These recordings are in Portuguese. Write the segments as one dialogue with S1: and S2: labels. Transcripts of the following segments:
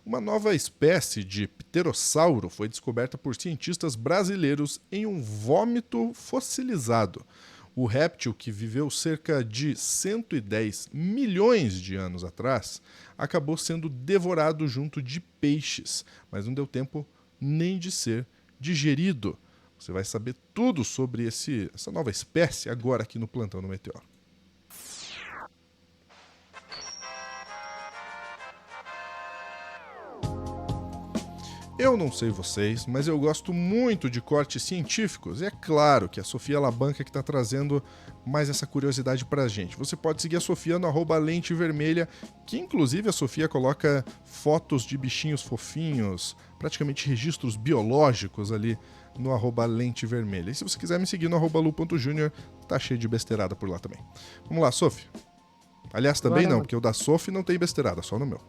S1: Uma nova espécie de pterossauro foi descoberta por cientistas brasileiros em um vômito fossilizado. O réptil, que viveu cerca de 110 milhões de anos atrás, acabou sendo devorado junto de peixes, mas não deu tempo nem de ser digerido. Você vai saber tudo sobre essa nova espécie agora aqui no Plantão do Meteoro. Eu não sei vocês, mas eu gosto muito de cortes científicos. E é claro que a Sofia Labanca que está trazendo mais essa curiosidade pra gente. Você pode seguir a Sofia no @lente vermelha, que inclusive a Sofia coloca fotos de bichinhos fofinhos, praticamente registros biológicos ali no @lente vermelha. E se você quiser me seguir no @lu.junior, tá cheio de besteirada por lá também. Vamos lá, Sofia. Aliás, também
S2: Bora
S1: não,
S2: lá.
S1: porque o da Sophie não tem besteirada, só no meu.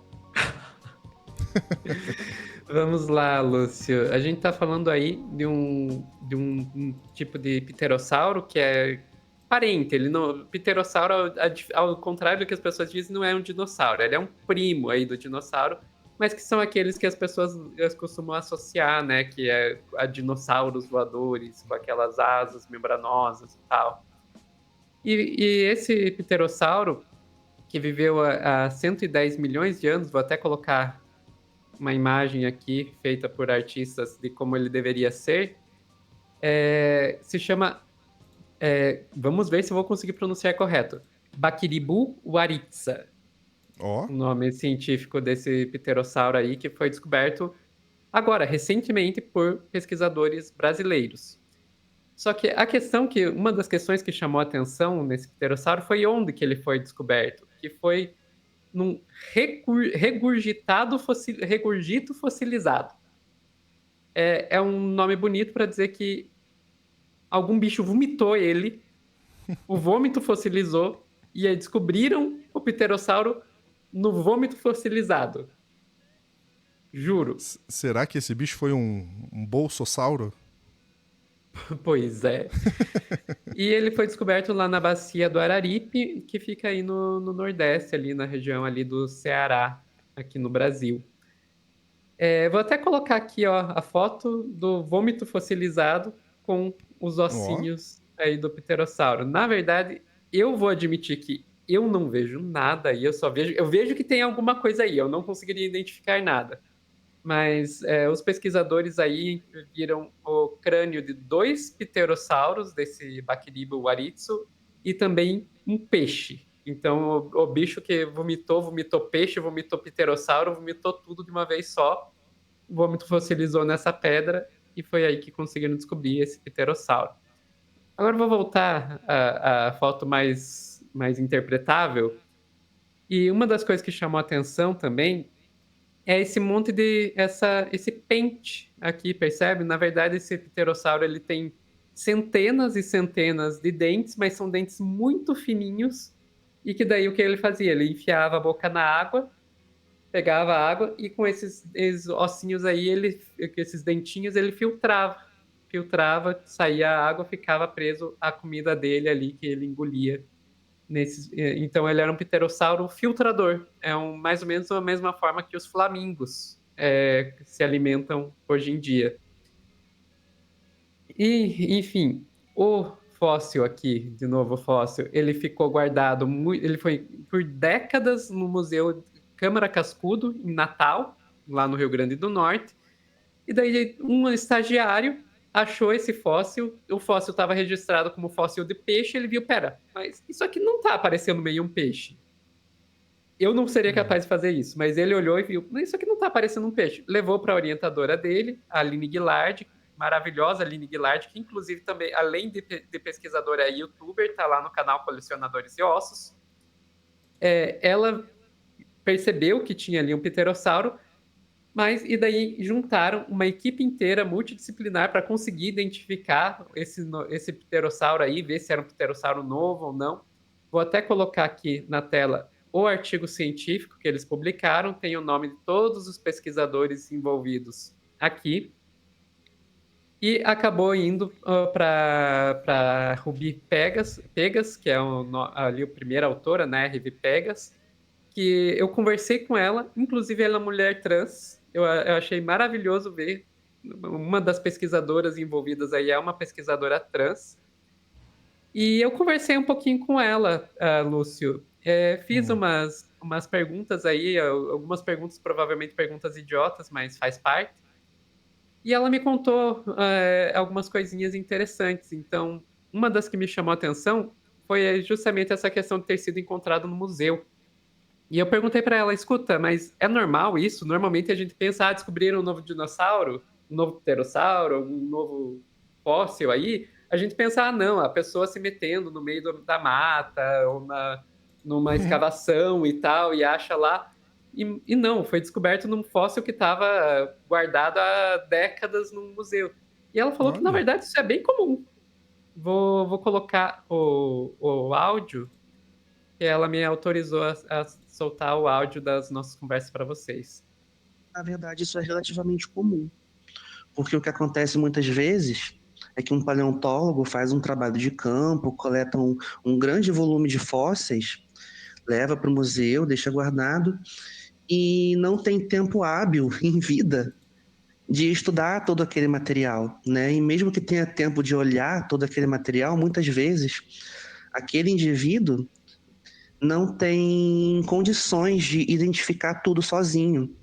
S2: Vamos lá, Lúcio. A gente tá falando aí de um tipo de pterossauro que é parente. Ele não, pterossauro, ao contrário do que as pessoas dizem, não é um dinossauro. Ele é um primo aí do dinossauro, mas que são aqueles que as pessoas costumam associar, né? Que é a dinossauros voadores, com aquelas asas membranosas e tal. E esse pterossauro, que viveu há 110 milhões de anos, vou até colocar uma imagem aqui feita por artistas de como ele deveria ser, se chama, vamos ver se eu vou conseguir pronunciar correto, Bakiribu waritsa,
S1: Ó,
S2: o nome científico desse pterossauro aí, que foi descoberto agora, recentemente, por pesquisadores brasileiros. Só que a questão que, uma das questões que chamou a atenção nesse pterossauro foi onde que ele foi descoberto, que foi num regurgito fossilizado. É um nome bonito para dizer que algum bicho vomitou ele, o vômito fossilizou e aí descobriram o pterossauro no vômito fossilizado. Juro.
S1: será que esse bicho foi um bolsossauro?
S2: Pois é. E ele foi descoberto lá na bacia do Araripe, que fica aí no Nordeste, ali na região ali do Ceará, aqui no Brasil. Vou até colocar aqui, ó, a foto do vômito fossilizado com os
S1: Ó,
S2: ossinhos aí do pterossauro. Na verdade, eu vou admitir que eu não vejo nada aí, eu vejo que tem alguma coisa aí, eu não conseguiria identificar nada. Mas os pesquisadores aí viram o crânio de dois pterossauros, desse Bacteribo waritsu, e também um peixe. Então, o bicho que vomitou peixe, vomitou pterossauro, vomitou tudo de uma vez só. O vômito fossilizou nessa pedra e foi aí que conseguiram descobrir esse pterossauro. Agora eu vou voltar à foto mais interpretável. E uma das coisas que chamou a atenção também é esse monte esse pente aqui, percebe? Na verdade, esse pterossauro ele tem centenas e centenas de dentes, mas são dentes muito fininhos. E que daí o que ele fazia? Ele enfiava a boca na água, pegava a água e com esses ossinhos aí, com esses dentinhos, ele filtrava, saía a água, ficava preso à comida dele ali que ele engolia. Então ele era um pterossauro filtrador. Mais ou menos a mesma forma que os flamingos se alimentam hoje em dia. E, enfim, o fóssil aqui, de novo o fóssil, ele ficou guardado, ele foi por décadas no Museu Câmara Cascudo, em Natal, lá no Rio Grande do Norte. E daí um estagiário achou esse fóssil, o fóssil estava registrado como fóssil de peixe, ele viu, pera, mas isso aqui não está aparecendo meio um peixe. Eu não seria capaz de fazer isso, mas ele olhou e viu, mas isso aqui não está parecendo um peixe. Levou para a orientadora dele, a Aline Guilard, maravilhosa Aline Guilard, que inclusive também, além de pesquisadora, é youtuber, está lá no canal Colecionadores de Ossos. Ela percebeu que tinha ali um pterossauro, e daí juntaram uma equipe inteira multidisciplinar para conseguir identificar esse pterossauro aí, ver se era um pterossauro novo ou não. Vou até colocar aqui na tela o artigo científico que eles publicaram, tem o nome de todos os pesquisadores envolvidos aqui. E acabou indo para Ruby Pegas, que é ali a primeira autora, né, Ruby Pegas, que eu conversei com ela, inclusive ela é uma mulher trans. Eu achei maravilhoso ver. Uma das pesquisadoras envolvidas aí é uma pesquisadora trans. E eu conversei um pouquinho com ela, Lúcio. Fiz
S1: Hum.
S2: umas perguntas aí, algumas perguntas, provavelmente perguntas idiotas, mas faz parte. E ela me contou algumas coisinhas interessantes. Então, uma das que me chamou a atenção foi justamente essa questão de ter sido encontrado no museu. E eu perguntei para ela, escuta, mas é normal isso? Normalmente a gente pensa, descobriram um novo dinossauro, um novo pterossauro, um novo fóssil aí. A gente pensa, não, a pessoa se metendo no meio da mata, ou numa escavação e tal, e acha lá. E não, foi descoberto num fóssil que estava guardado há décadas num museu. E ela falou que, na
S1: Olha.
S2: verdade, isso é bem comum. Vou colocar o áudio que ela me autorizou a soltar o áudio das nossas conversas para vocês.
S3: Na verdade, isso é relativamente comum, porque o que acontece muitas vezes é que um paleontólogo faz um trabalho de campo, coleta um grande volume de fósseis, leva para o museu, deixa guardado e não tem tempo hábil em vida de estudar todo aquele material, né? E mesmo que tenha tempo de olhar todo aquele material, muitas vezes aquele indivíduo não tem condições de identificar tudo sozinho,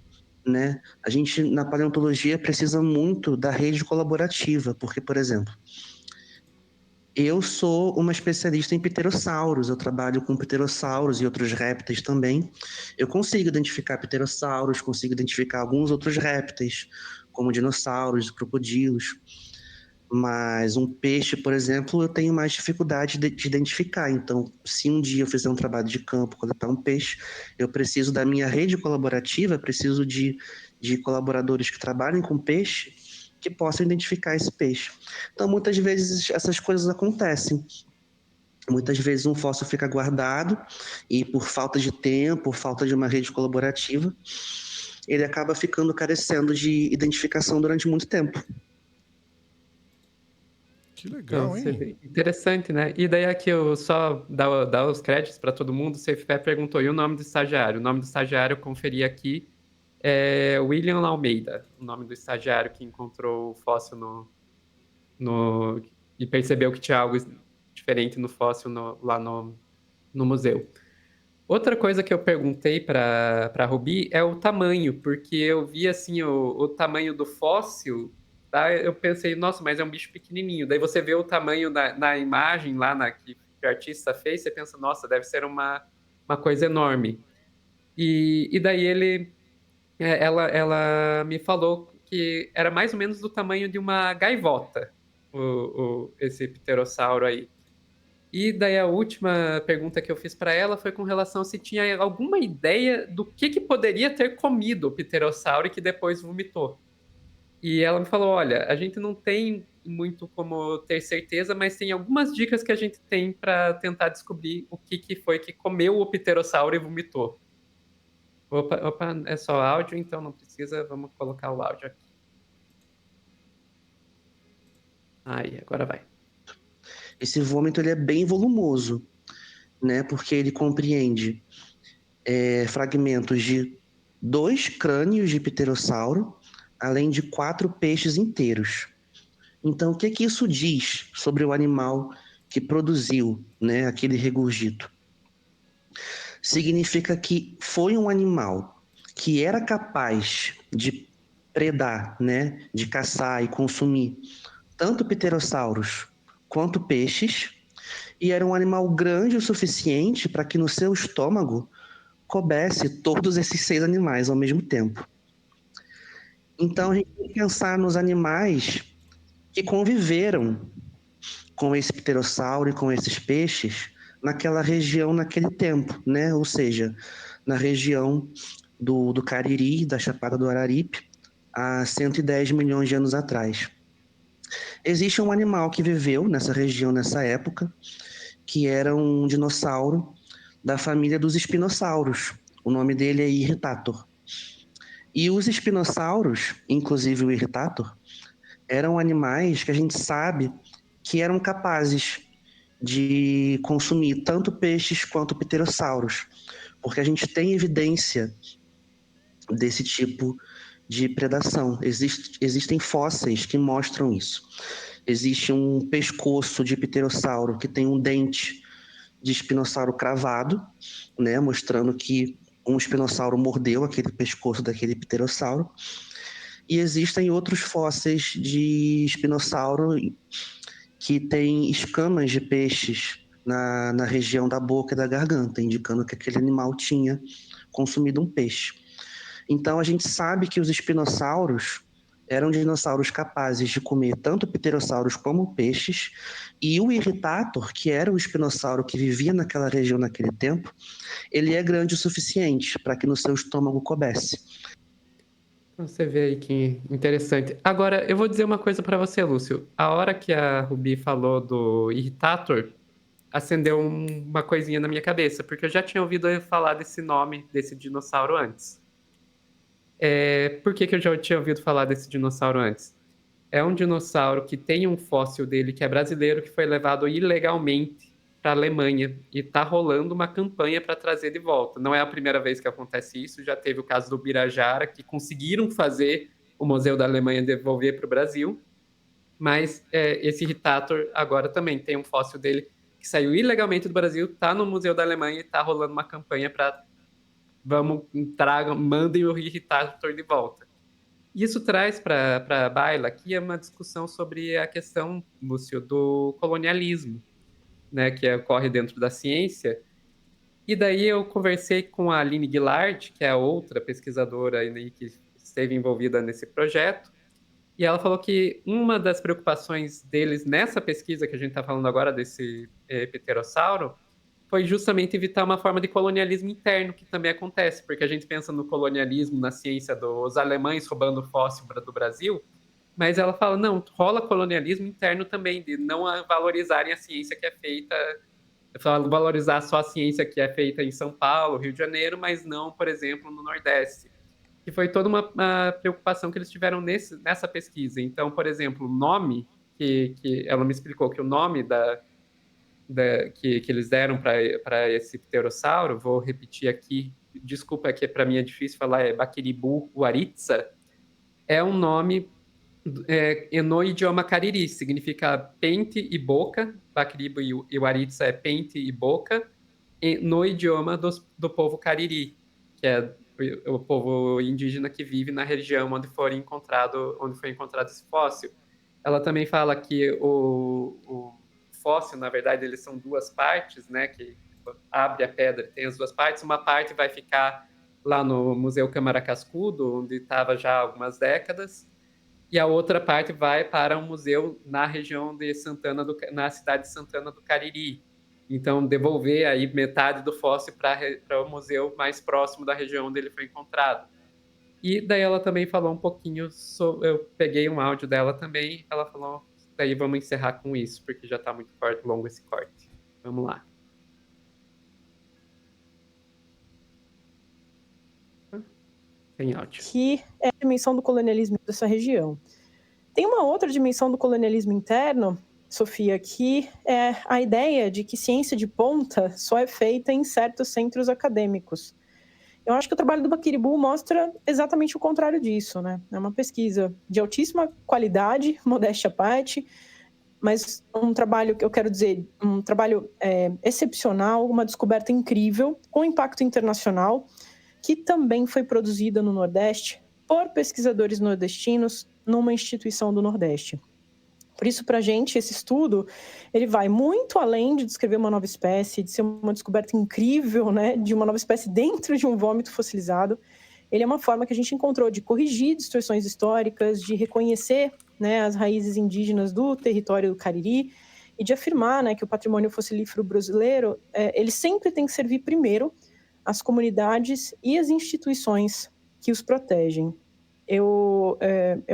S3: né? A gente, na paleontologia, precisa muito da rede colaborativa, porque, por exemplo, eu sou uma especialista em pterossauros, eu trabalho com pterossauros e outros répteis também. Eu consigo identificar pterossauros, consigo identificar alguns outros répteis, como dinossauros, crocodilos. Mas um peixe, por exemplo, eu tenho mais dificuldade de identificar. Então, se um dia eu fizer um trabalho de campo, coletar um peixe, eu preciso da minha rede colaborativa, preciso de colaboradores que trabalhem com peixe, que possam identificar esse peixe. Então, muitas vezes essas coisas acontecem. Muitas vezes um fóssil fica guardado e por falta de tempo, por falta de uma rede colaborativa, ele acaba ficando carecendo de identificação durante muito tempo.
S1: Que
S2: Então,
S1: legal,
S2: você
S1: hein?
S2: vê. Interessante, né? E daí aqui eu só dar os créditos para todo mundo. Você perguntou, e o nome do estagiário? O nome do estagiário eu conferi aqui é William Almeida, o nome do estagiário que encontrou o fóssil e percebeu que tinha algo diferente no fóssil lá no museu. Outra coisa que eu perguntei para Rubi é o tamanho, porque eu vi assim o tamanho do fóssil, tá? Eu pensei, nossa, mas é um bicho pequenininho. Daí você vê o tamanho na imagem lá que o artista fez, você pensa, nossa, deve ser uma coisa enorme. E daí ela me falou que era mais ou menos do tamanho de uma gaivota, esse pterossauro aí. E daí a última pergunta que eu fiz para ela foi com relação se tinha alguma ideia do que poderia ter comido o pterossauro e que depois vomitou. E ela me falou: olha, a gente não tem muito como ter certeza, mas tem algumas dicas que a gente tem para tentar descobrir o que foi que comeu o pterossauro e vomitou. Opa, opa, é só áudio, então não precisa. Vamos colocar o áudio aqui. Aí, agora vai.
S3: Esse vômito ele é bem volumoso, né? Porque ele compreende fragmentos de 2 crânios de pterossauro, além de 4 peixes inteiros. Então, o que isso diz sobre o animal que produziu, né, aquele regurgito? Significa que foi um animal que era capaz de predar, né, de caçar e consumir tanto pterossauros quanto peixes, e era um animal grande o suficiente para que no seu estômago coubesse todos esses 6 animais ao mesmo tempo. Então a gente tem que pensar nos animais que conviveram com esse pterossauro e com esses peixes naquela região, naquele tempo, né? Ou seja, na região do Cariri, da Chapada do Araripe, há 110 milhões de anos atrás. Existe um animal que viveu nessa região, nessa época, que era um dinossauro da família dos espinossauros. O nome dele é Irritator. E os espinossauros, inclusive o Irritator, eram animais que a gente sabe que eram capazes de consumir tanto peixes quanto pterossauros. porque a gente tem evidência desse tipo de predação. Existem fósseis que mostram isso. Existe um pescoço de pterossauro que tem um dente de espinossauro cravado, né, mostrando que um espinossauro mordeu aquele pescoço daquele pterossauro. E existem outros fósseis de espinossauro que têm escamas de peixes na região da boca e da garganta, indicando que aquele animal tinha consumido um peixe. Então a gente sabe que os espinossauros eram dinossauros capazes de comer tanto pterossauros como peixes, e o irritator, que era o espinossauro que vivia naquela região naquele tempo, ele é grande o suficiente para que no seu estômago coubesse.
S2: Então, você vê aí que interessante. Agora, eu vou dizer uma coisa para você, Lúcio. A hora que a Ruby falou do Irritator, acendeu uma coisinha na minha cabeça, porque eu já tinha ouvido falar desse nome, desse dinossauro antes. Por que eu já tinha ouvido falar desse dinossauro antes? É um dinossauro que tem um fóssil dele que é brasileiro, que foi levado ilegalmente para a Alemanha e está rolando uma campanha para trazer de volta. Não é a primeira vez que acontece isso, já teve o caso do Birajara, que conseguiram fazer o Museu da Alemanha devolver para o Brasil, mas esse Irritator agora também tem um fóssil dele que saiu ilegalmente do Brasil, está no Museu da Alemanha e está rolando uma campanha para mandem o Irritator de volta. Isso traz para a baila aqui uma discussão sobre a questão, Lúcio, do colonialismo, né, que ocorre dentro da ciência. E daí eu conversei com a Aline Guillard, que é a outra pesquisadora aí que esteve envolvida nesse projeto, e ela falou que uma das preocupações deles nessa pesquisa que a gente está falando agora, desse pterossauro, foi justamente evitar uma forma de colonialismo interno, que também acontece, porque a gente pensa no colonialismo, na ciência dos alemães roubando fóssil do Brasil, mas ela fala, não, rola colonialismo interno também, de não valorizarem a ciência que é feita, valorizar só a ciência que é feita em São Paulo, Rio de Janeiro, mas não, por exemplo, no Nordeste. Que foi toda uma preocupação que eles tiveram nessa pesquisa. Então, por exemplo, o nome, que ela me explicou que o nome que eles deram para esse pterossauro, vou repetir aqui, desculpa que para mim é difícil falar, é Bakiribu Waritsa, é um nome no idioma cariri, significa pente e boca, Bakiribu e Waritsa é pente e boca, no idioma do povo cariri, que é o povo indígena que vive na região onde foi encontrado esse fóssil. Ela também fala que o fóssil, na verdade, eles são duas partes, né? Que abre a pedra, tem as duas partes. Uma parte vai ficar lá no Museu Câmara Cascudo, onde estava já há algumas décadas, e a outra parte vai para um museu na região de na cidade de Santana do Cariri. Então, devolver aí metade do fóssil para o museu mais próximo da região onde ele foi encontrado. E daí ela também falou um pouquinho sobre. Eu peguei um áudio dela também. Ela falou. Daí vamos encerrar com isso, porque já está muito longo esse corte. Vamos lá. Tem áudio.
S4: Que é a dimensão do colonialismo dessa região. Tem uma outra dimensão do colonialismo interno, Sofia, que é a ideia de que ciência de ponta só é feita em certos centros acadêmicos. Eu acho que o trabalho do Bakiribu mostra exatamente o contrário disso, né? É uma pesquisa de altíssima qualidade, modéstia à parte, mas um trabalho que eu quero dizer, um trabalho excepcional, uma descoberta incrível, com impacto internacional, que também foi produzida no Nordeste por pesquisadores nordestinos numa instituição do Nordeste. Por isso, para a gente, esse estudo, ele vai muito além de descrever uma nova espécie, de ser uma descoberta incrível, né, de uma nova espécie dentro de um vômito fossilizado. Ele é uma forma que a gente encontrou de corrigir distorções históricas, de reconhecer, né, as raízes indígenas do território do Cariri e de afirmar, né, que o patrimônio fossilífero brasileiro, ele sempre tem que servir primeiro às comunidades e às instituições que os protegem. Eu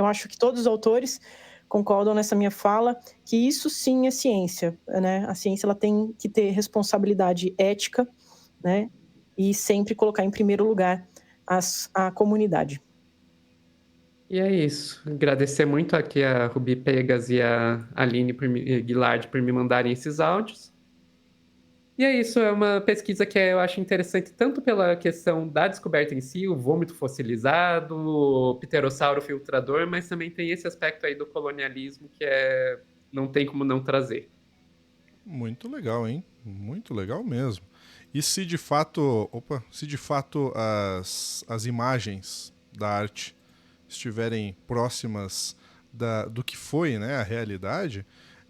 S4: acho que todos os autores concordam nessa minha fala que isso sim é ciência, né? A ciência ela tem que ter responsabilidade ética, né? E sempre colocar em primeiro lugar a comunidade.
S2: E é isso. Agradecer muito aqui a Ruby Pegas e a Aline Guillard por me mandarem esses áudios. E é isso, é uma pesquisa que eu acho interessante tanto pela questão da descoberta em si, o vômito fossilizado, o pterossauro filtrador, mas também tem esse aspecto aí do colonialismo que não tem como não trazer.
S1: Muito legal, hein? Muito legal mesmo. E se de fato, as imagens da arte estiverem próximas do que foi, né, a realidade,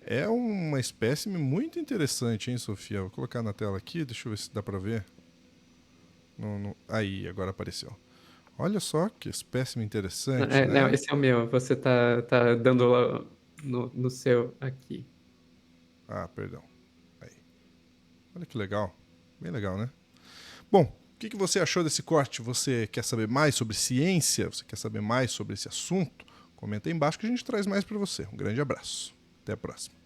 S1: é uma espécime muito interessante, hein, Sofia? Vou colocar na tela aqui, deixa eu ver se dá pra ver. Aí, agora apareceu. Olha só que espécime interessante, né?
S2: Não, esse é o meu, você tá dando lá no seu aqui.
S1: Ah, perdão. Aí. Olha que legal. Bem legal, né? Bom, o que você achou desse corte? Você quer saber mais sobre ciência? Você quer saber mais sobre esse assunto? Comenta aí embaixo que a gente traz mais para você. Um grande abraço. Até a próxima.